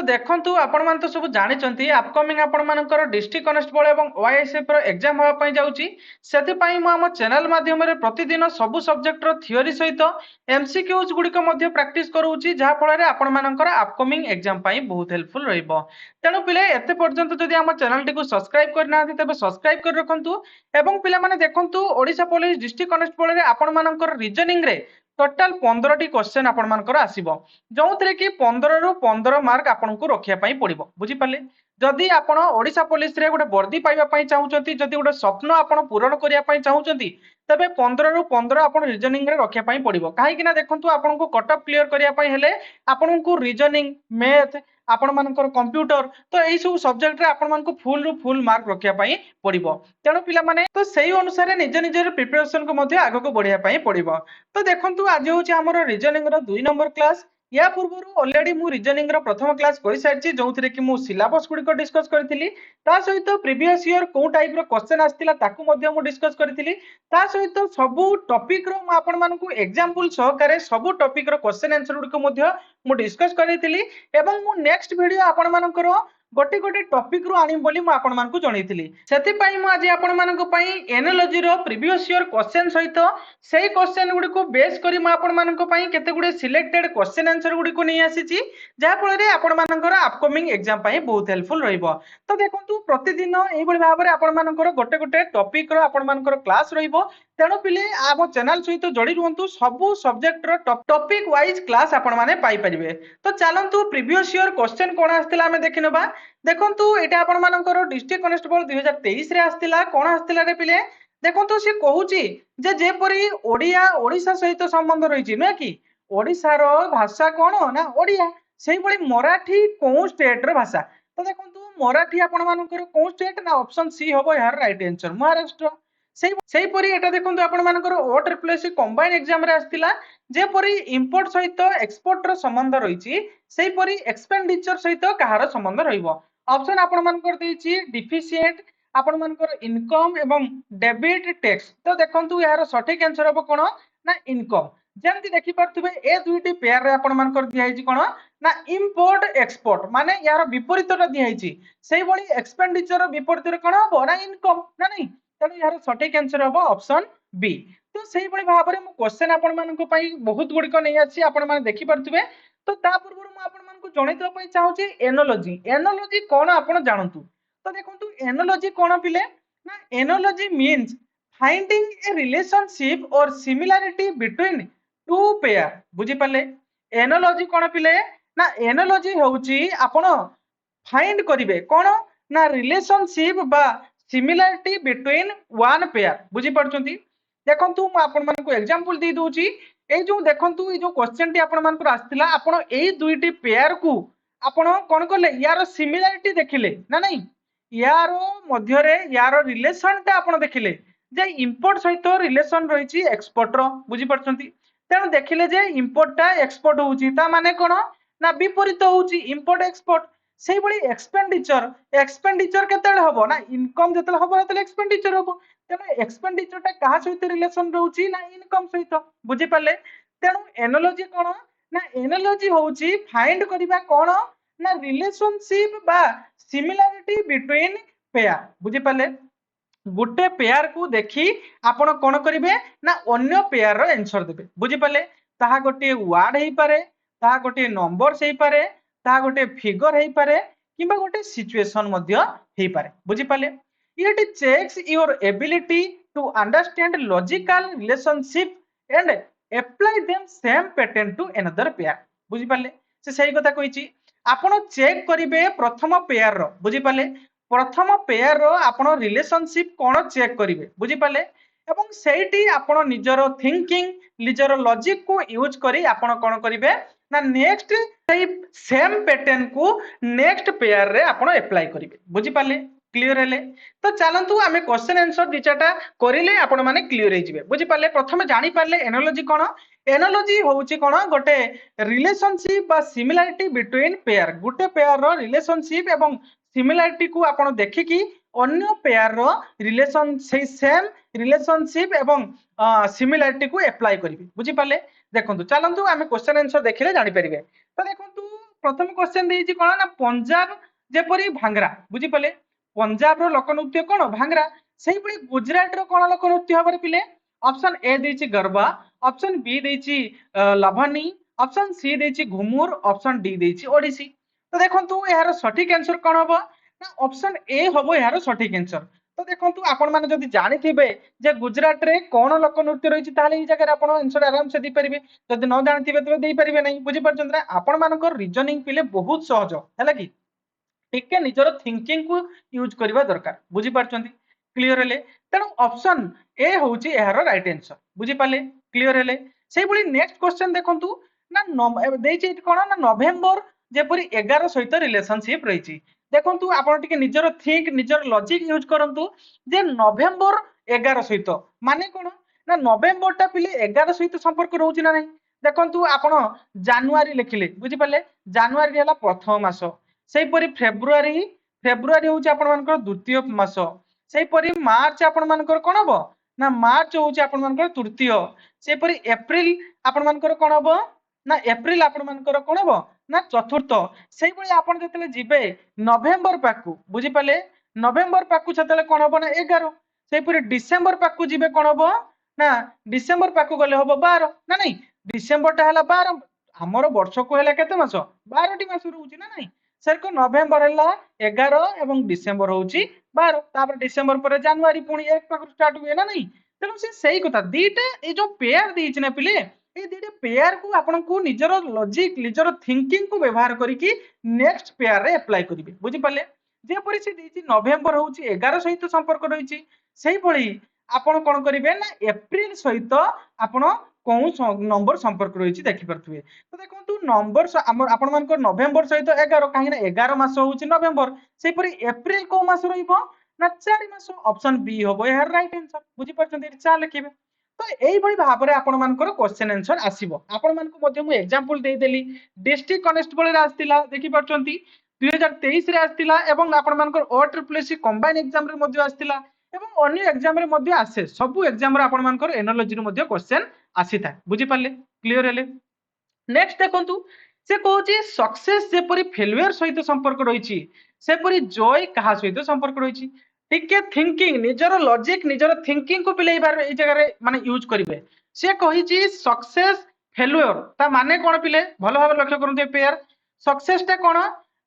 देखंतु आपण मान तो सब जानिचंती अपकमिंग आपण मानकर डिस्ट्रिक्ट कनेस्टेबल एवं ओआईएसएफ रो एग्जाम होवा पई जाउची सेति पई म हम चैनल माध्यम रे प्रतिदिन सब सब्जेक्ट रो थ्योरी सहित एमसीक्यूज गुडी को मध्ये प्रैक्टिस करूची जहा फल रे आपण मानकर अपकमिंग एग्जाम पई बहुत हेल्पफुल रहइबो तेनु पिले एते पर्यंत जदि हम चैनल टी को सब्सक्राइब करना तबे सब्सक्राइब कर रखंतु एवं पिला माने देखंतु ओडिसा पुलिस डिस्ट्रिक्ट कनेस्टेबल रे आपण मानकर रीजनिंग रे टोटल 15 टी क्वेश्चन आपण मानकर आसीबो जो कि 15 रु 15 मार्क आपन को रखिया पई पड़िबो बुझी पाले जदि आपण ओडिसा पुलिस रे गोटे वर्दी पाइबा पई चाहउचंती जदि गोटे स्वप्न आपण पूर्ण करिया पई चाहउचंती तबे 15 रु 15 आपण रीजनिंग रे रखिया पई पड़िबो काहे कि ना देखंतु आपण को कट ऑफ क्लियर करिया पई हेले आपण को रीजनिंग मैथ आपण मानकर कंप्यूटर तो एई सब सब्जेक्ट रे आपण मान को फुल रु फुल मार्क रखिया पई पड़िबो तेणु पिला माने तो सेही अनुसार निज निज प्रिपरेशन को मध्ये आगो को बढ़िया पई पड़िबो तो देखंतु आज होची हमर रीजनिंग रो 2 नंबर क्लास या पूर्व ऑलरेडी मु रीजनिंग रो प्रथम क्लास करि सारछि जोंथरे कि मु सिलेबस गुडी को डिस्कस करथिली ता सहित प्रीवियस ईयर को टाइप रो क्वेश्चन आस्तिला ताकू मध्ये मु डिस्कस करथिली ता सहित सब टॉपिक रो म आपण मानकू एग्जांपल सहकारे सब टॉपिक रो क्वेश्चन आंसर गुडी को मध्ये मु डिस्कस करथिली एवं मु नेक्स्ट वीडियो आपण मानकर गोटे गोटे टॉपिक रो आनी बोली मु आपण मानकू जणैथिली सेति पई मु आज आपण मानकू पई एनालॉजी रो प्रीवियस ईयर क्वेश्चन सहित सेही क्वेश्चन गुडी को बेस करी मु आपण मानकू पई केते गुडी सिलेक्टेड क्वेश्चन आंसर गुडी को नै आसीची जा फल रे आपण मानकर अपकमिंग एग्जाम पई बहुत हेल्पफुल रहइबो तो देखंतु प्रतिदिन एई बळी भाबरे आपण मानकर गोटे गोटे टॉपिक रो आपण मानकर क्लास रहइबो तेणु पिले आम चैनल सहित जोड़ी रुहतु सबु सब्जेक्ट रो टॉपिक वाइज क्लास आपण माने पाई परिबे तो चलंतु प्रीवियस ईयर क्वेश्चन कोन आस्तिला हमें देखिनबा देखंतु एटा आपण मानकर डिस्ट्रिक्ट कनेस्टेबल 2023 रे आस्तिला कोन आस्तिला रे पिले देखंतु से कहूची जे परी ओडिया ओडिसा सहित संबंध रहिची न कि ओडिसा रो भाषा कोन ना ओडिया सेही बळी मराठी कोन स्टेट रो भाषा तो देखंतु मराठी आपण मानकर कोन स्टेट ना ऑप्शन सी होबो यार राइट आंसर महाराष्ट्र सेही परी एटा देखंतु आपण मानकर ओ ट्रिपल एस कंबाइन एग्जाम रे आस्तिला जे परी इंपोर्ट सहित एक्सपोर्ट रो संबंध रहिची सेही परी एक्सपेंडिचर सहित कहार संबंध रहिबो ऑप्शन आपण मानकर देछि डिफिशिएंट आपण मानकर इनकम एवं डेबिट टैक्स तो देखंतु यार सठिक आंसर हो कोन ना इनकम जेमति देखि परथुबे ए दुईटी पेयर रे आपण मानकर दियाइछि कोन ना इंपोर्ट एक्सपोर्ट माने यार विपरीतटा दियाइछि सेही बळी एक्सपेंडिचर विपरीत रे कोन हो ना इनकम ना नहीं तेणु यार सठिक आंसर हम ऑप्शन बी तो से भाव में मु क्वेश्चन आपण मानक बहुत गुड़िक नहीं आसी आपण माने देखि परथुबे तो ता पूर्व मु आपण मानक जणैतबा पई चाहूची एनालॉजी एनालॉजी कोन आपण जानतु तो देखंतु एनालॉजी कोन पिले ना एनालॉजी मीन्स फाइंडिंग ए रिलेशनशिप और सिमिलरिटी बिटवीन टू पेयर बुझी पाले एनालॉजी कोन पिले ना एनालॉजी होउची आपण फाइंड करिवे कोन ना रिलेशनशिप बा सिमिलरिटी बिटवीन वन पेयर बुझी पड़छंती देखंतु म आपण मान को एग्जांपल दे दोची ए जो देखंतु ए जो क्वेश्चन टी आपण मान को आस्तिला आपण ए दुईटी पेयर को आपण कोन करले यार सिमिलरिटी देखिले ना नहीं यार मध्य रे यार रिलेशन ता आपण देखिले जे इंपोर्ट सहित रिलेशन रहिची एक्सपोर्ट रो बुझी पड़छंती तेनु देखिले जे इंपोर्ट ता एक्सपोर्ट होउची ता माने कोन ना विपरीत होउची इंपोर्ट एक्सपोर्ट सेही बळी एक्सपेंडिचर केतेले हबो ना इनकम जेतेले हबो तेले एक्सपेंडिचर हबो तेनु एक्सपेंडिचर ता कहा सहित रिलेशन रहउची ना इनकम सहित बुझी पाले तेनु एनालॉजी कोन ना एनालॉजी होउची फाइंड करिबा कोन ना रिलेशनशिप बा सिमिलरिटी बिटवीन पेयर बुझी पाले गुटे पेयर को देखी आपण कोन करिवे ना अन्य पेयर रो आंसर देबे बुझी पाले ताहा गोटे वर्ड हेई पारे ताहा गोटे नंबर्स हेई पारे ता गोटे फिगर हेई पारे किबा गोटे सिचुएशन मध्य हेई पारे बुझी पाले it checks your ability to understand logical relationship and apply them same pattern to another pair बुझी पाले से सही कथा कहिची आपण चेक करिवे प्रथम पेयर रो बुझी पाले प्रथम पेयर रो आपण रिलेशनशिप कोन चेक करिवे बुझी पाले एवं सेठी आपण निजरो थिंकिंग निजरो लॉजिक को यूज करी आपण कोन करिवे ना नेक्स्ट सेम पैटर्न को नेक्स्ट पेयर रे आपण अप्लाई करिवे बुझी पाले क्लियर हेले तो चलंतु आमे क्वेश्चन आंसर दिचाटा करिले आपण माने क्लियर हे जिवे बुझी पाले प्रथमे जानि पाले एनालॉजी कोन एनालॉजी होउची कोन गोटे रिलेशनशिप बा सिमिलरिटी बिटवीन पेयर गुटे पेयर रो रिलेशनशिप एवं सिमिलरिटी को आपण देखिकी अन्य पेयर रो रिलेशन से सेम रिलेशनशिप एवं सिमिलरिटी को अप्लाई करिवे बुझी पाले देखंतु चलंतु आमे क्वेश्चन आंसर देखिले जानि परिबे तो देखंतु प्रथम क्वेश्चन देइछि कोन ना पंजाब जेपरि भांगरा बुझि पले पंजाब रो लोकनृत्य कोन भांगरा सेही परि गुजरात रो कोन लोकनृत्य हबरे पिले ऑप्शन ए देइछि गरबा ऑप्शन बी देइछि लभनी ऑप्शन सी देइछि घुमुर ऑप्शन डी देइछि ओडिसी तो देखंतु यार सठिक आंसर कोन हबो ना ऑप्शन ए हबो यार सठिक आंसर तो देखंतु आपण माने जदि जानिथिबे जे गुजरात रे कोन लोकनृत्य रहिछि ताले ई जगह आपण आंसर आराम से दी परिबे जदि न जानिथिबे तबे देई परिबे नै बुझि परछन ना आपण मानकर रीजनिंग पिले बहुत सहज हैला कि टिके निजर थिंकिंग को यूज करबा दरकार बुझि परछन क्लियर हेले तेणु ऑप्शन ए होउछि एहार राइट आंसर बुझि पाले क्लियर हेले सेही बळी नेक्स्ट क्वेश्चन देखंतु ना देइछि कोन ना नवेम्बर जेपरि 11 सहित रिलेशनशिप रहिछि देखंतु आपण टिके निजर थिंक निजर लॉजिक यूज करंतु जे नवेम्बर 11 सहित माने कोन ना नवेम्बर टा पिले 11 सहित संपर्क रहउछि ना नै देखंतु आपण जनवरी लिखिले बुझि पाले जनवरी हला प्रथम मास सेही परि फेब्रुआरी फेब्रुआरी होउछि आपण मानकर द्वितीय मास सेही परि मार्च आपण मानकर कोन हबो ना मार्च होउछि आपण मानकर तृतीय सेही परि एप्रिल आपण मानकर कोन हबो ना एप्रिल आपण मानकर कोन हबो ना चतुर्थ सेही बळी आपण जतले जिबे नवेम्बर पाकु बुझि पाले नवेम्बर पाकु छतले कोन हबो ना 11 सेही परि डिसेंबर पाकु जिबे कोन हबो ना डिसेंबर पाकु गले हबो 12 ना नै डिसेंबर टा हला 12 हमर वर्ष को हला केते मास 12 टी मास रहउछि ना नै सर को नवेम्बर हला 11 एवं डिसेंबर होउछि 12 तापर डिसेंबर पर जनवरी पुनी 1 पाकु स्टार्ट हुए ना नै तेनु से सही कथा दीटा ए जो पेयर देइछि ना पिले ए दीटा पेयर को आपन को निजर लॉजिक निजर थिंकिंग को व्यवहार करिकि नेक्स्ट पेयर रे अप्लाई करिवे बुझि पाले जे परि से देइछि नवेम्बर होउछि 11 सहित संपर्क रहिछि सेही भଳି आपण कोन करिवे ना एप्रिल सहित आपण कोन नंबर संपर्क रहिछि देखि परथुवे तो देखंतु नंबर आपण मानकर नवेम्बर सहित 11 काहे ना 11 मास होउछि नवेम्बर सेही परि एप्रिल को मास रहिबो ना 4 मास ऑप्शन बी होबो यार राइट आंसर बुझि परछन एठी 4 लिखिबे तो एई भଳି भाबरे आपण मानकर क्वेश्चन आंसर आसीबो आपण मानको मध्ये मु एग्जांपल देई देली डिस्ट्रिक्ट कॉन्स्टेबल रे आस्तिला देखि परछंती 2023 रे आस्तिला एवं आपण मानकर ओ ट्रिपल सी कंबाइन एग्जाम रे मध्ये आस्तिला एवं अन्य एग्जाम रे मध्ये आसे सब एग्जाम रे आपण मानकर एनालॉजी रे मध्ये क्वेश्चन आसीता बुझि पाले क्लियर हेले नेक्स्ट देखंतु से कहूची सक्सेस जेपरि फेल्युअर सहित संपर्क रहिछि सेपरि जॉय कहा सहित संपर्क रहिछि टिके थिंकिंग निजर लॉजिक निजर थिंकिंग को पिले बार ए जगह रे माने यूज करिवे से कहिछि सक्सेस फेल्युअर ता माने कोन पिले भलो भाबे लक्ष्य करंते पेयर सक्सेस ता कोन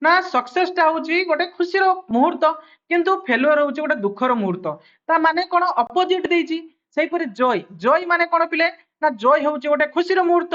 ना सक्सेस ता होची गोटे खुशी रो मुहूर्त किंतु फेल्युअर होची गोटे दुखर मुहूर्त ता माने कोन अपोजिट देइछि सेही परि जॉय जॉय माने कोन पिले ना जॉय होची गोटे खुशी रो मुहूर्त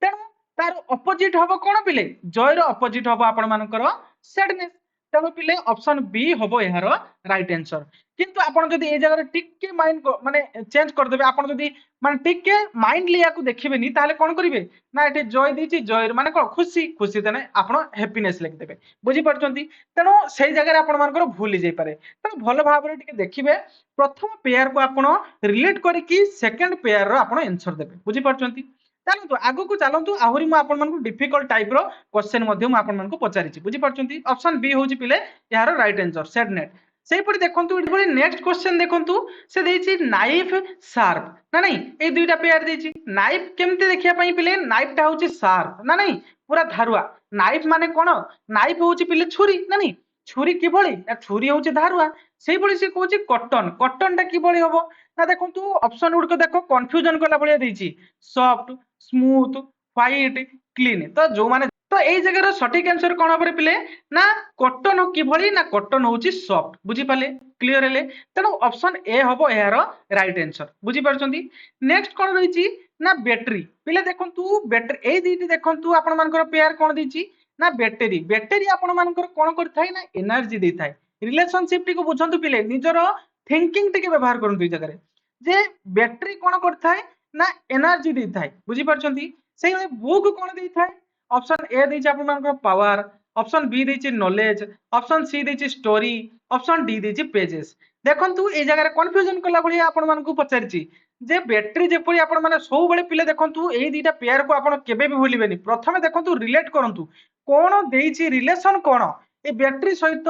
तेणु तार अपोजिट हबो कोन पिले जॉय रो अपोजिट हबो आपण मानकर सैडनेस तेणु पिले ऑप्शन बी हबो यार राइट आंसर किंतु आपण जदी ए जगह टिके माइंड माने चेंज कर देबे आपण जदी माने टिके माइंड लिया को देखिबेनी ताले कोन करिवे ना एटे जॉय देछि जॉय माने कोन खुशी खुशी तने आपण हैप्पीनेस लिख देबे बुझी परछंती तेणु सेही जगह रे आपण मानकर भूल ही जाई पारे तेणु भलो भाबरे टिके देखिबे प्रथम पेयर को आपण रिलेट करिकि सेकंड पेयर रो आपण आंसर देबे बुझी परछंती चलतु आगु को चलतु आहुरी मु आपण मानकु डिफिकल्ट टाइप रो क्वेश्चन मध्ये मु आपण मानकु पचारिछि बुझी परछंती ऑप्शन बी होउछि पिले यार राइट आंसर सेड नेट सेही परि देखंतु इबळी नेक्स्ट क्वेश्चन देखंतु से देछि नाइफ शार्प ना नहीं ए दुईटा पेयर देछि नाइफ केमते देखिया पई पिले नाइफ टा होउछि शार्प ना नहीं पूरा धारुआ नाइफ माने कोन नाइफ होउछि पिले छुरी ना नहीं छुरी कि भଳି छुरी होउछि धारुआ सेही भଳି से कहउछि कॉटन कॉटन टा कि भଳି होबो ना देखंतु ऑप्शन उड को देखो कंफ्यूजन कला भलिया देछि सॉफ्ट स्मूथ व्हाइट क्लीन तो जो माने तो एई जगह रो सटीक आंसर कोन हबरे पिले ना कॉटन कि भଳି ना कॉटन होउछि सॉफ्ट बुझी पाले क्लियर हेले तेणु ऑप्शन ए हबो यार राइट आंसर बुझी परछंती नेक्स्ट कोन रहिछि ना बैटरी पिले देखंतु बैटरी एई दीटी देखंतु आपण मानकर पेयर कोन दिछि ना बैटरी बैटरी आपण मानकर कोन करथाय ना एनर्जी देथाय रिलेशनशिप टी को बुझंतु पिले निजरो थिंकिंग टी के व्यवहार करंतु ए जगह रे जे बैटरी कोन करथाय ना एनर्जी देथाय बुझी परछंती सेही बुक कोन देथाय ऑप्शन ए देछि आपण मानकर पावर ऑप्शन बी देछि नॉलेज ऑप्शन सी देछि स्टोरी ऑप्शन डी देछि पेजेस देखंतु ए जगह रे कंफ्यूजन कला भली आपण मानकु पचारिछि जे बैटरी जेपरि आपण माने सब बेले पिले देखंतु ए दीटा पेयर को आपण केबे भी भूलिबेनी प्रथमे देखंतु रिलेट करंतु कोन देछि रिलेशन कोन ए बैटरी सहित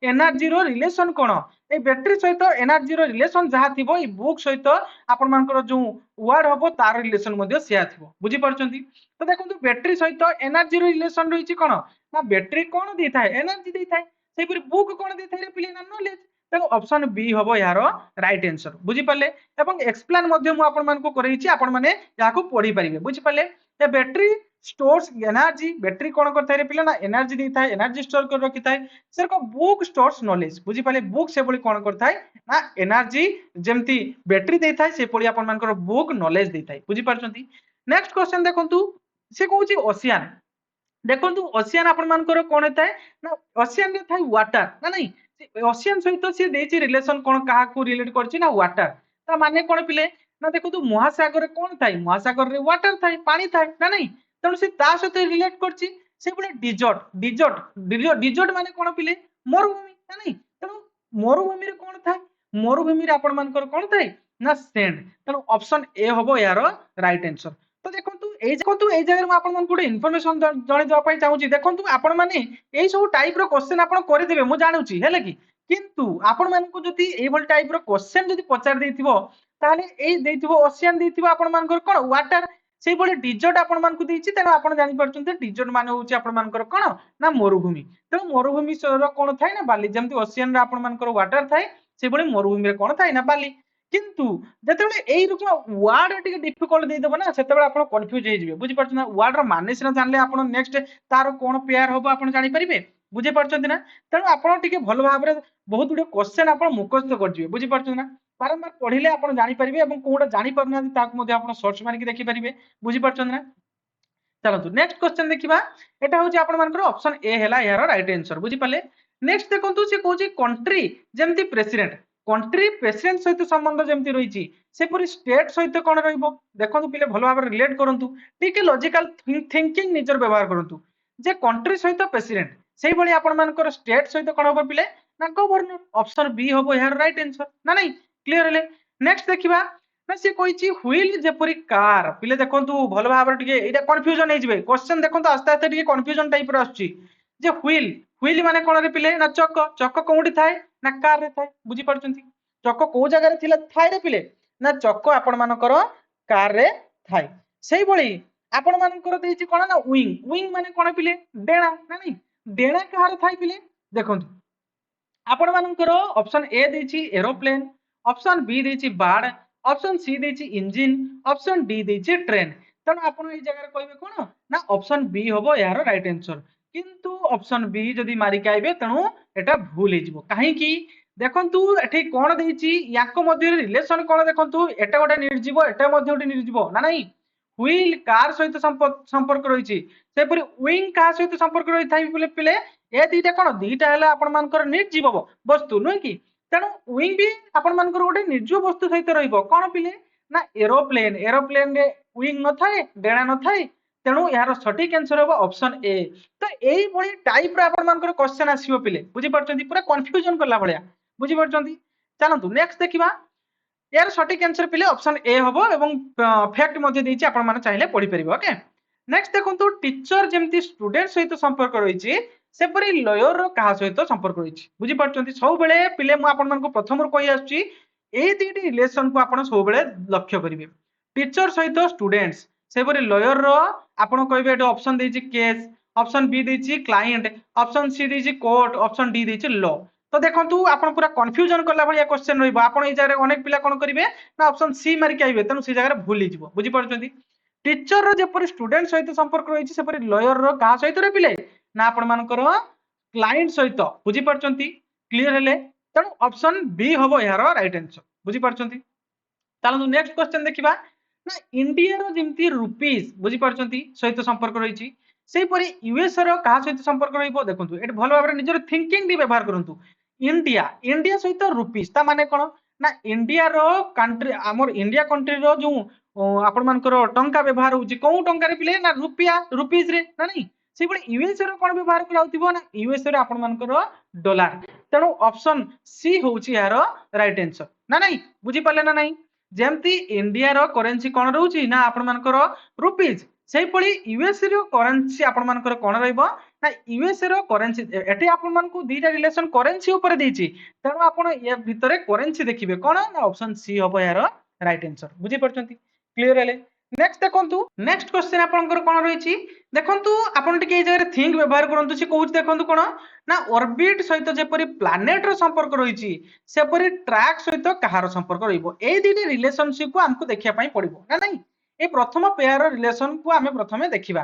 एनर्जी रो रिलेशन कोन ए बैटरी सहित एनर्जी रो रिलेशन जहा थिबो ए बुक सहित आपण मानकर जो वर्ड हबो तार रिलेशन मध्ये सेया थिबो बुझी परछंती तो देखंतु बैटरी सहित एनर्जी रो रिलेशन रहिछि कोन ना बैटरी कौन दी थाए एनर्जी दी थाए सेपरि बुक कौन दी थाए रे पिले ना नॉलेज तेणु ऑप्शन बी हबो यार राइट आंसर बुझी पाले एवं एक्सप्लेन मध्य मु आपण मानको करैछि आपण माने याको पढी परिबे बुझी पाले ए बैटरी स्टोर्स एनर्जी बैटरी कौन करता है पिले ना एनर्जी दी थाए एनर्जी स्टोर कर रखी थाए सर को बुक स्टोर्स नॉलेज बुझी पाले बुक से बळी कौन करता है ना एनर्जी जेमती बैटरी दे थाए से पळी आपण मानकर बुक नॉलेज दे थाए बुझी पारछंती नेक्स्ट क्वेश्चन देखंतु से कहूची ओशियन देखंतु ओशियन आपण मानकर कोन होता है ना ओशियन रे थाए वाटर ना नहीं ओशियन सहित से देछि रिलेशन कोन काहा को रिलेट करछि ना वाटर ता माने कोन पिले ना देखंतु महासागर रे कोन थाए महासागर रे वाटर थाए पानी थाए ना नहीं तेणु से ता सहित रिलेट करछि से बोले डिजर्ट डिजर्ट डिजर्ट माने कोन पिले मरुभूमि ना नहीं तेणु मरुभूमि रे कोन थाए मरुभूमि रे आपण मानकर कोन थाए ना सैंड तेणु ऑप्शन ए हबो यार राइट आंसर तो देखंतु एई जगह में आपण मन कोटे इन्फॉर्मेशन जणे दवा पई चाहूची देखंतु आपण माने एई सब टाइप रो क्वेश्चन आपण करि देबे मु जानुची हेले कि किंतु आपण मान को जति एई भल टाइप रो क्वेश्चन जति पचार देथिबो ताले एई देथिबो ओशियन देथिबो आपण मान कोन वाटर सेई भले डिजर्ट आपण मान को देछि तेनो आपण जानि परछन्ते डिजर्ट माने होछि आपण मान कोन ना मरुभूमि तेनो मरुभूमि रो कोन थाय ना बाली जेमति ओशियन रे आपण मान को वाटर थाय सेई भले मरुभूमि रे कोन थाय ना बाली किंतु जेतेबेले एई रुकमा वर्ड टिके डिफिकल्ट दे देबो ना सेतेबेले आपण कंफ्यूज हे जिवे बुझि परछन ना वर्ड रो माने सिना जानले आपण नेक्स्ट तार कोन पेयर होबो आपण जानि परिबे बुझि परछन ना तेनु आपण टिके भलो भाबरे बहुत गुडे क्वेश्चन आपण मुखस्त कर जिवे बुझि परछन ना बारंबार पढिले आपण जानि परिबे एवं कोडा जानि परना ताक मध्ये आपण सर्च मारि के देखि परिबे बुझि परछन ना चलतु नेक्स्ट क्वेश्चन देखिबा एटा होची आपण मानकर ऑप्शन ए हैला यार राइट आंसर बुझि पाले नेक्स्ट देखंतु से कहूची कंट्री जेमति प्रेसिडेंट कंट्री प्रेसिडेंट सहित संबंध जेमति रहिची सेपरि स्टेट सहित कोन रहइबो देखंतु पिले भलो भाबरे रिलेट करंतु ठीक लॉजिकल थिंकिंग निजर व्यवहार करंतु जे कंट्री सहित प्रेसिडेंट सेही भली आपण मानकर स्टेट सहित कोन होबो पिले ना गवर्नर ऑप्शन बी होबो यार राइट आंसर ना नहीं क्लियर हेले नेक्स्ट देखिबा ना से कहिची व्हील जेपरि कार पिले देखंतु भलो भाबरे टिके एटा कंफ्यूजन हे जिवे क्वेश्चन देखंतु आस्ते आस्ते टिके कंफ्यूजन टाइप रो आछी जे व्हील व्हील माने कोन रे पिले ना चक्क चक्क कोउठी थाए ना कार रे थाए बुझी परछंती चक्क को जगह रे थिला थाए रे पिले ना चक्क आपण मानकर कार रे थाए सेही भली आपण मानकर देछि कोन ना विंग विंग माने कोन पिले डेणा ना नहीं डेणा कहार थाए पिले देखंतु आपण मानकर ऑप्शन ए देछि एरोप्लेन ऑप्शन बी देछि बार्ड ऑप्शन सी देछि इंजन ऑप्शन डी देछि ट्रेन तण आपण ए जगह रे कहबे कोन ना ऑप्शन बी होबो यार राइट आंसर किंतु ऑप्शन बी जदि मारि के आइबे तणु एटा भूल हे जिवो काहे कि देखंतु एठी कोन देछि याको मध्ये रिलेशन कोन देखंतु एटा गोटे निर्जीव एटा मध्ये गोटे निर्जीव ना नहीं व्हील कार सहित संपर्क रहिछि सेपरि विंग का सहित संपर्क रहि थाइ बोले पिले ए दीटा कोन दीटा हैला आपण मानकर निर्जीव वस्तु नै कि तेणु विंग भी आपण मानकर गोटे निर्जीव वस्तु सहित रहिबो कोन पिले ना एरोप्लेन एरोप्लेन रे विंग न थाए डेणा न थाए तेणु यार सटीक आंसर होबो ऑप्शन ए तो एई भली टाइप रा आपण मानकर क्वेश्चन आसीबो पिले बुझि परछंती पूरा कंफ्यूजन करला भलिया बुझि परछंती चलंतु नेक्स्ट देखिबा यार सटीक आंसर पिले ऑप्शन ए होबो एवं फैक्ट मध्ये देछि आपण माने चाहिले पढि परिबो ओके नेक्स्ट देखंतु टीचर जेमति स्टूडेंट सहित संपर्क रहिछि सेपरि लॉयर रो कहा सहित संपर्क रहिछि बुझि परछंती सब बेले पिले मु आपण मानको प्रथम रो कहि आछी एई तीटी रिलेशन को आपण सब बेले लक्ष्य करिवे टीचर सहित स्टूडेंट्स सेपरि लॉयर रो आपण कहबे एटा ऑप्शन देछि केस ऑप्शन बी देछि क्लाइंट ऑप्शन सी देछि कोर्ट ऑप्शन डी देछि लॉ तो देखंतु आपण पूरा कंफ्यूजन करला भलिया क्वेश्चन रहइबो आपण ए जारे अनेक पिला कोन करिवे ना ऑप्शन सी मारि के आइबे तनु सी जगह भूली जिवो बुझि परछंती टीचर रो जेपरि स्टूडेंट सहित संपर्क रहिछि सेपरि लॉयर रो कहा सहित रे पिले ना आपण मानकर क्लाइंट सहित बुझि परछंती क्लियर हेले तनु ऑप्शन बी होबो यार राइट आंसर बुझि परछंती तालु नेक्स्ट क्वेश्चन देखिबा ना इंडिया रो जेमति रुपीस बुझि परछंती सहित संपर्क रहिछि सेही परि यूएस रो कहा सहित संपर्क रहिबो देखंतु एट भलो भाबरे निजर थिंकिंग दी व्यवहार करंतु इंडिया इंडिया सहित रुपीस ता माने कोन ना इंडिया रो कंट्री हमर इंडिया कंट्री रो जो आपण मानकर टंका व्यवहार होछि कोउ टंका रे पिले ना रुपया रुपीस रे ना नहीं से बळे यूएस रो कोन व्यवहार कराउतिबो ना यूएस रे आपण मानकर डॉलर तेणु ऑप्शन सी होछि यार राइट आंसर ना नहीं बुझि पाले ना नहीं जेमति इंडिया रो करेंसी कोन रहउछि ना आपण मानकर रुपीस सेही पळी यूएस रो करेंसी आपण मानकर कोन रहइबो ना यूएस रो करेंसी एठी आपण मानकु दीटा रिलेशन करेंसी ऊपर देछि तेणु आपण ए भितरे करेंसी देखिबे कोन ना ऑप्शन सी होबो यार राइट आंसर बुझि परछंती क्लियर हेले नेक्स्ट देखंतु नेक्स्ट क्वेश्चन आपनकर कोन रहिछि देखंतु आपन टिके ए जगह थिंक व्यवहार करंतु से कहउछ देखंतु कोन ना ऑर्बिट सहित जेपरि प्लैनेट रो संपर्क रहिछि सेपरि ट्रैक सहित कहार संपर्क रहिबो ए दिने रिलेशनशिप को हमको देखिया पई पड़िबो ना नहीं ए प्रथम पेयर रो रिलेशन को हमें प्रथमे देखिबा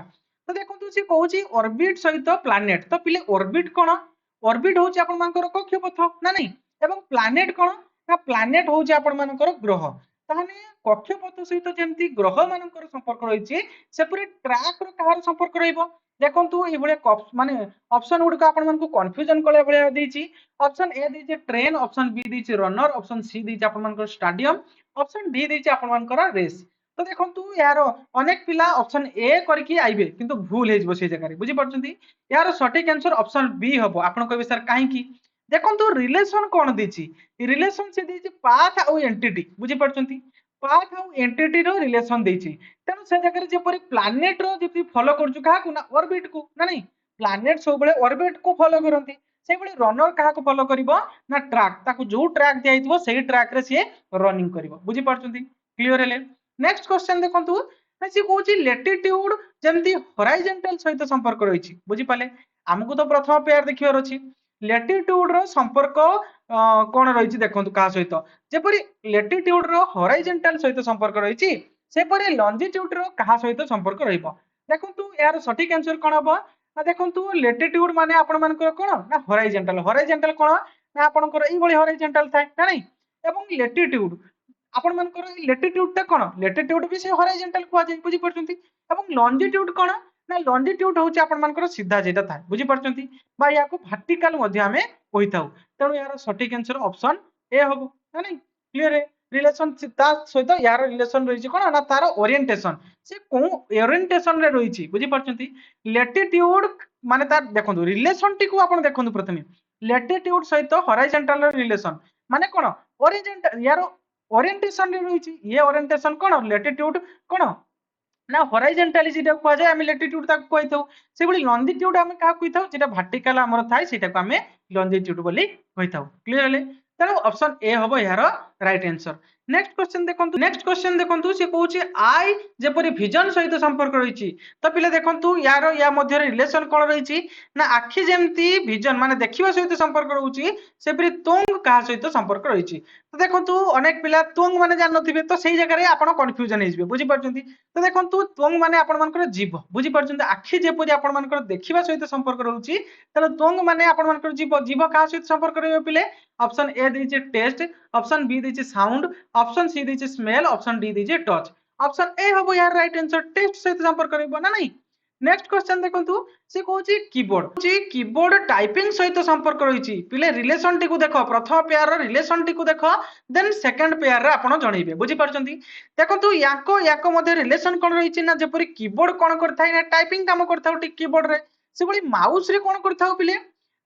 तो देखंतु से कहउछि ऑर्बिट सहित प्लैनेट तो पिले ऑर्बिट कोन ऑर्बिट होछि आपन मानकर कक्षपथ ना नहीं एवं प्लैनेट कोन ना प्लैनेट होछि आपन मानकर ग्रह ताहले कक्षपथ सहित जेमती ग्रह मानकर संपर्क रहिछि सेपरि ट्रैक रो कहार संपर्क रहिबो देखंतु ए भले माने ऑप्शन गुड को आपन मन को कंफ्यूजन कले भले देछि ऑप्शन ए देछि ट्रेन ऑप्शन बी देछि रनर ऑप्शन सी देछि आपन मन को स्टेडियम ऑप्शन डी देछि आपन मन को रेस तो देखंतु यार अनेक पिला ऑप्शन ए करके आइबे किंतु भूल हे जबो से जगह रे बुझी पड़छंती यार सटीक आंसर ऑप्शन बी हबो आपन कहबे सर काहे की देखंतु रिलेशन कोन देछि रिलेशन से देछि पाथ आ एंटिटी बुझी पड़छंती पाथ आ एंटिटी रो रिलेशन देछि तेनु से जगह रे जेपरि प्लैनेट रो जेपरि फॉलो करजु काहा को ना ऑर्बिट को ना नहीं प्लैनेट सब बळे ऑर्बिट को फॉलो करंती से बळे रनर काहा को फॉलो करिवो ना ट्रैक ताको जो ट्रैक दियाइतबो सेही ट्रैक रे से रनिंग करिवो बुझी पड़छंती क्लियर हेले नेक्स्ट क्वेश्चन देखंतु ना से कहूची लैटिट्यूड जेमती हॉरिजॉन्टल सहित संपर्क रहिछि बुझी पाले हमकु तो प्रथम पेयर देखियोर अछि लैटिट्यूड रो संपर्क कोन रहिछि देखंतु का सहित जेपरि लैटिट्यूड रो हॉरिजॉन्टल सहित संपर्क रहिछि सेपरि लॉन्जिट्यूड रो कहा सहित संपर्क रहिबो देखंतु यार सटीक आंसर कोन हबो ना देखंतु लैटिट्यूड माने आपण मानकर कोन ना हॉरिजॉन्टल हॉरिजॉन्टल कोन ना आपनकर एई भली हॉरिजॉन्टल थाय ना नहीं एवं लैटिट्यूड आपण मानकर लैटिट्यूड ता कोन लैटिट्यूड भी से हॉरिजॉन्टल कुआ जाय बुझी पड़छंती एवं लॉन्जिट्यूड कोन ना लॉन्जिट्यूड होची आपण मानकर सीधा जेटा थाय बुझी पड़छंती बा या को वर्टिकल मध्ये हमें कहिताउ तेणु यार सटीक आंसर ऑप्शन ए हबो ना नहीं क्लियर है रिलेशन ता सहित यार रिलेशन रहिछि कोन ना तार ओरिएंटेशन से को ओरिएंटेशन रे रहिछि बुझी पड़छंती लैटिट्यूड माने तार देखंतु रिलेशन टी को आपण देखंतु प्रथमे लैटिट्यूड सहित हॉरिजॉन्टल रिलेशन माने कोन ओरिएंटेशन यार ओरिएंटेशन रे रहिछि ये ओरिएंटेशन कोन लैटिट्यूड कोन ना हॉरिजॉन्टली जेटा को जाय हम लैटिट्यूड ताक कहिथौ से बली लॉन्जिट्यूड हम का कहिथौ जेटा वर्टिकल हमर थाय सेटा को हम लॉन्जिट्यूड बोली कहिथौ क्लियर हले तेनु ऑप्शन ए हबो यार राइट आंसर नेक्स्ट क्वेश्चन देखंतु से कहूची आई जेपरि विजन सहित संपर्क रहिछि तो पिले देखंतु यार या मध्य रिलेशन कोन रहिछि ना आखि जेमती विजन माने देखिबा सहित संपर्क रहउछि सेपरि तोंग का सहित संपर्क रहिछि तो देखंतु अनेक पिला तोंग माने जान नथिबे तो सेही जगह रे आपण कंफ्यूजन हेजिबे बुझी परछंती तो देखंतु तोंग माने आपण मानकर जीव बुझी परछंती आखि जेपरि आपण मानकर देखिबा सहित संपर्क रहउछि तले तोंग माने आपण मानकर जीव जीव का सहित संपर्क रहइबे पिले ऑप्शन ए देछि टेस्ट ऑप्शन बी देछि साउंड ऑप्शन सी देछि स्मेल ऑप्शन डी देछि टच ऑप्शन ए हबो यार राइट आंसर टेस्ट सहित संपर्क करबो ना नहीं नेक्स्ट क्वेश्चन देखंतु से कहूची कीबोर्ड टाइपिंग सहित संपर्क रहिछि पिले रिलेशन टी को देखो प्रथम पेयर रो रिलेशन टी को देखो देन सेकंड पेयर रे आपण जणैबे बुझी परछंती देखंतु याको मध्ये रिलेशन कोन रहिछि ना जेपरि कीबोर्ड कोन करथाय ना टाइपिंग काम करथाउ टी कीबोर्ड रे से बली माउस रे कोन करथाउ पिले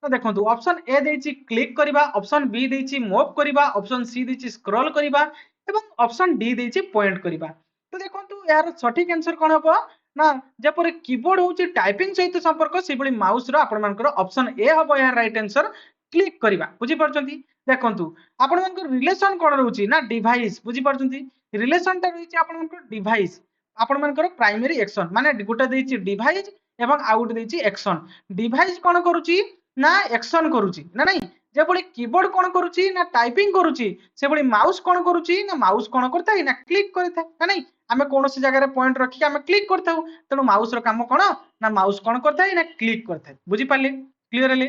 तो देखंतु ऑप्शन ए देछि क्लिक करिबा ऑप्शन बी देछि मूव करिबा ऑप्शन सी देछि स्क्रॉल करिबा एवं ऑप्शन डी देछि पॉइंट करिबा तो देखंतु यार सटीक आंसर कोन हबो ना जेपरि कीबोर्ड होछि टाइपिंग सहित संपर्क सेबली माउस रो आपण मानकर ऑप्शन ए हबो यार राइट आंसर क्लिक करिबा बुझी परछंती देखंतु आपण मानकर रिलेशन कोन रहउछि ना डिवाइस बुझी परछंती रिलेशन ता रहिछि आपण मानकर डिवाइस आपण मानकर प्राइमरी एक्शन माने गोटे देछि डिवाइस एवं आउट देछि एक्शन डिवाइस कोन करूछि ना एक्शन करूची ना नहीं जेबोली कीबोर्ड कोन करूची ना टाइपिंग करूची सेबोली माउस कोन करूची ना माउस कोन करता ना क्लिक करता ना नहीं आमे कोनोसी जगह रे पॉइंट रखी आमे क्लिक करताउ तेनु माउस रो काम कोन ना माउस कोन करता ना क्लिक करता बुझी पाले क्लियर हेले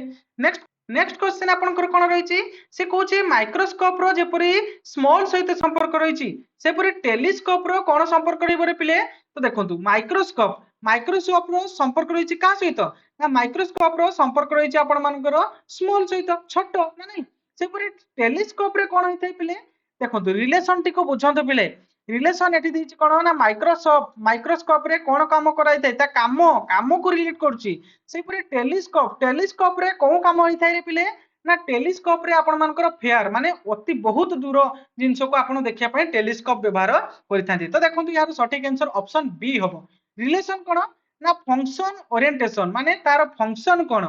नेक्स्ट क्वेश्चन आपनकर कोन रहिछि से कहूची माइक्रोस्कोप रो जेपरि स्मॉल सहित संपर्क रहिछि सेपरि टेलीस्कोप रो कोन संपर्क रहिबो रे पिले तो देखंतु माइक्रोस्कोप रो संपर्क रहिछि का सहित ना माइक्रोस्कोप रो संपर्क रहिछि आपण मानकर स्मॉल सहित छोट ना नहीं सेपरि टेलीस्कोप रे कोन होइथाय पिले देखंतु रिलेशन टी को बुझंतु पिले रिलेशन एठी देछि कोन ना माइक्रोस्कोप रे कोन काम कराइथाय ता काम को रिलेट करछि सेपरि टेलीस्कोप रे कोन काम होइथाय रे पिले ना टेलीस्कोप रे आपण मानकर फेयर माने अति बहुत दूर जिंस को आपण देखिया पय टेलीस्कोप व्यवहार करिथांती तो देखंतु यार सटीक आंसर ऑप्शन बी हबो रिलेशन कोन ना फंक्शन ओरिएंटेशन माने तार फंक्शन कोन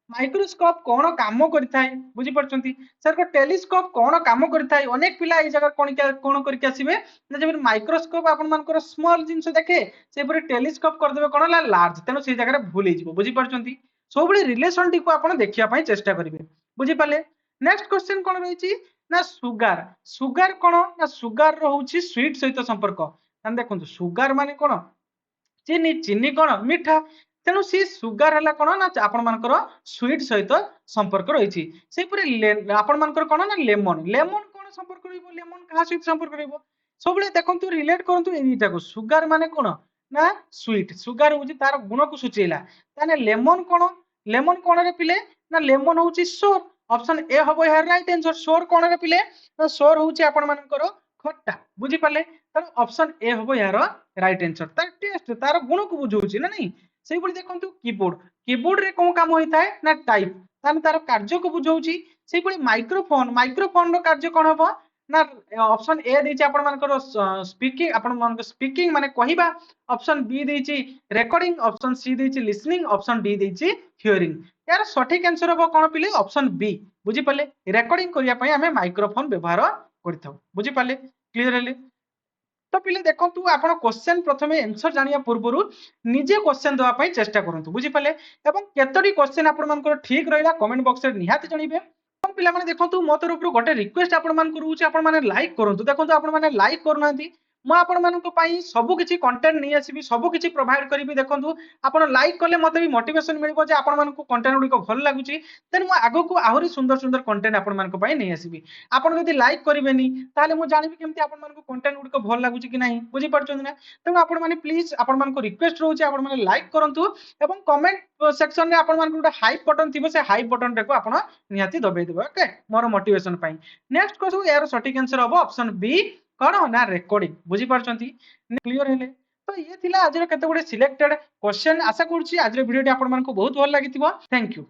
माइक्रोस्कोप कौन काम करता है बुझी पार्टी सर को टेलीस्कोप कौन काम करता है अनेक पिला ये जगह कौन करके आसबे जब माइक्रोस्कोप आपन स्मॉल जिनस देखे से टेलीस्कोप करदे कौन लार्ज तेणु से जगह भूल हो बुझी पार्टी सब रिलेसन टी को देखा चेष्टा करेंगे बुझीपारे नेक्स्ट क्वेश्चन कौन रही ना सुगार सुगार कौन ना सुगार रोचे स्वीट सहित संपर्क देखो सुगार मान कौन चीनी चीनी कौन मीठा तेणु सी सुगार है कौन ना आपण मानकर स्वीट सहित संपर्क रही आपण मानकर कौन ना लेमन लेमन कौन संपर्क लेमन क्या सहित संपर्क सब देखो रिलेट करूँ यहीटा को सुगार मान कौन ना स्वीट सुगार हूँ तार गुण को सूचेला ताने लेमन कौन रे पिले ना लेमन हूँ सोर ऑप्शन ए हम यार राइट आंसर सोर कौन रे पिले ना सोर हूँ आपण मानकर खट्टा बुझी पारे तेणु ऑप्शन ए हम यार राइट आंसर तार टेस्ट तार गुण को बुझाऊँ ना नहीं से देखो कीबोर्ड कीबोर्ड रे कौन काम होता है ना टाइप ताने तार कार्य को बुझाऊँ से माइक्रोफोन माइक्रोफोन रो कार्य कौन हम ना ऑप्शन ए देछि आपण मानकर स्पीकिंग आपण मानकर स्पीकिंग माने कहिबा ऑप्शन बी देछि रेकॉर्डिंग ऑप्शन सी देछि लिसनिंग ऑप्शन डी देछि हियरिंग यार सठिक आंसर हो कोन पिले ऑप्शन बी बुझी पाले रेकॉर्डिंग करिया पई हमें माइक्रोफोन व्यवहार करथाउ बुझी पाले क्लियर हेले तो पिले देखंतु आपण क्वेश्चन प्रथमे आंसर जानिया पूर्वरु निजे क्वेश्चन देवा पई चेष्टा करंतु बुझी पाले एवं केतोडी क्वेश्चन आपण मानकर ठीक रहिला कमेंट बॉक्स रे निहाती जणीबे पिला माने देखंतु मो तरफ गोटे रिक्वेस्ट आपण मान करूची आपण माने लाइक करंतु देखंतु आपण माने लाइक करनांती मो आपण मानक पई सब किछि कंटेंट नै आसीबी सब किछि प्रोवाइड करबी देखंतु आपण लाइक करले मते भी मोटिवेशन मिलबो जे आपण मानक कंटेंट गुडी को भल लागुची देन मो आगो को आहुरी सुंदर सुंदर कंटेंट आपण मानक पई नै आसीबी आपण जदी लाइक करिवेनी ताले मो जानिबी केमति आपण मानक कंटेंट गुडी को भल लागुची कि नाही बुझी पडचों ना तेनु आपण माने प्लीज आपण मानक रिक्वेस्ट रहउची आपण माने लाइक करंतु एवं कमेंट सेक्शन रे आपण मानक गोटे हाइप बटन थिबो से हाइप बटन रे को आपण निहाती दबे देबो ओके मोर मोटिवेशन पई नेक्स्ट क्वेश्चन यार सटीक आंसर हबो ऑप्शन बी कौन ना रेकॉर्डिंग बुझी पारछंती क्लियर हेले तो ये थिला आज केते गुडे सिलेक्टेड क्वेश्चन आशा करछि आज वीडियो टी आपण मानको बहुत भल लागिथिबो थैंक यू।